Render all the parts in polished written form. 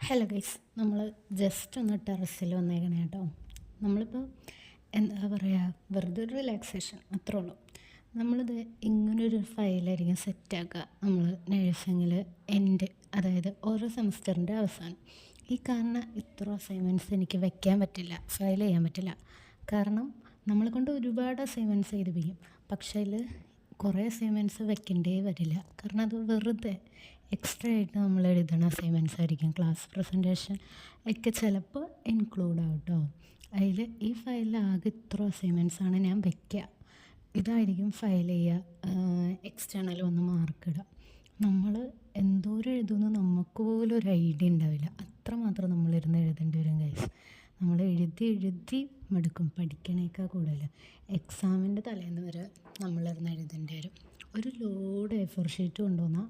Hello guys, നമ്മൾ just ഒന്ന് ടെറസിൽ വന്നേക്കണേ കേട്ടോ. നമ്മളിപ്പോൾ എന്താ പറയുക, വെറുതെ ഒരു റിലാക്സേഷൻ അത്രേ ഉള്ളൂ. നമ്മളിത് ഇങ്ങനൊരു ഫയലായിരിക്കും സെറ്റാക്കുക നമ്മൾ നഴ്സിങ്ങിൽ എൻഡ്, അതായത് ഓരോ സെമസ്റ്ററിൻ്റെ അവസാനം. ഈ കാരണം ഇത്ര അസൈൻമെൻറ്റ്സ് എനിക്ക് വെക്കാൻ പറ്റില്ല, ഫയൽ ചെയ്യാൻ പറ്റില്ല. കാരണം നമ്മളെ കൊണ്ട് ഒരുപാട് അസൈൻമെൻറ്റ്സ് ചെയ്യിപ്പിക്കും. പക്ഷേ അതിൽ കുറേ അസൈൻമെൻറ്റ്സ് വെക്കേണ്ടേ വരില്ല. കാരണം അത് വെറുതെ എക്സ്ട്രാ ആയിട്ട് നമ്മൾ എഴുതണ അസൈൻമെൻറ്റ്സ് ആയിരിക്കും. ക്ലാസ് പ്രസൻറ്റേഷൻ ഒക്കെ ചിലപ്പോൾ ഇൻക്ലൂഡ് ആവും കേട്ടോ. അതിൽ ഈ ഫയലിൽ ആകെ ഇത്ര അസൈൻമെൻറ്റ്സാണ് ഞാൻ വയ്ക്കുക. ഇതായിരിക്കും ഫയൽ ചെയ്യുക, എക്സ്റ്റേണൽ വന്ന് മാർക്കിടുക. നമ്മൾ എന്തോരം എഴുതുമെന്ന് നമുക്ക് പോലും ഒരു ഐഡിയ ഉണ്ടാവില്ല. അത്രമാത്രം നമ്മളിരുന്ന് എഴുതേണ്ടി വരും ഗൈസ്. നമ്മൾ എഴുതി മടുക്കും. പഠിക്കണേക്കാൾ കൂടുതൽ എക്സാമിൻ്റെ തലേന്ന് വരെ നമ്മളിരുന്ന് എഴുതേണ്ടി വരും. ഒരു ലോഡ് A4 ഷീറ്റ് കൊണ്ടുവന്നാൽ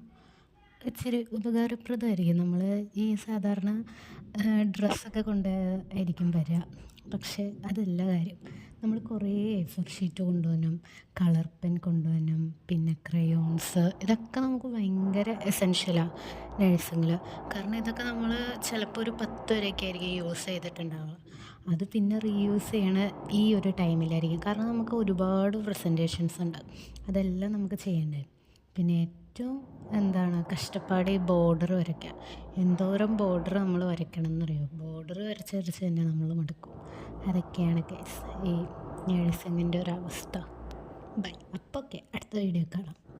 ഇച്ചിരി ഉപകാരപ്രദമായിരിക്കും. നമ്മൾ ഈ സാധാരണ ഡ്രസ്സൊക്കെ കൊണ്ട് ആയിരിക്കും വരിക. പക്ഷേ അതല്ല കാര്യം. നമ്മൾ കുറേ A4 ഷീറ്റ് കൊണ്ടുവരണം, കളർ പെൻ കൊണ്ടുവരണം, പിന്നെ ക്രയോൺസ്. ഇതൊക്കെ നമുക്ക് ഭയങ്കര എസെൻഷ്യലാണ് നഴ്സിങ്ങിൽ. കാരണം ഇതൊക്കെ നമ്മൾ ചിലപ്പോൾ ഒരു 10 വരെയൊക്കെ ആയിരിക്കും യൂസ് ചെയ്തിട്ടുണ്ടാവുക. അത് പിന്നെ റീയൂസ് ചെയ്യണ ഈ ഒരു ടൈമിലായിരിക്കും. കാരണം നമുക്ക് ഒരുപാട് പ്രസൻറ്റേഷൻസ് ഉണ്ട്, അതെല്ലാം നമുക്ക് ചെയ്യേണ്ടത്. പിന്നെ ഏറ്റവും കഷ്ടപ്പാട് ഈ ബോർഡർ വരയ്ക്കുക. എന്തോരം ബോർഡർ നമ്മൾ വരയ്ക്കണം എന്നറിയോ? ബോർഡർ വരച്ച് തന്നെ നമ്മൾ മടുക്കും. അതൊക്കെയാണ് കേസ് ഈ നഴ്സിങ്ങിൻ്റെ ഒരവസ്ഥ. ബൈ. അപ്പോൾ ഓക്കെ, അടുത്ത വീഡിയോ കാണാം.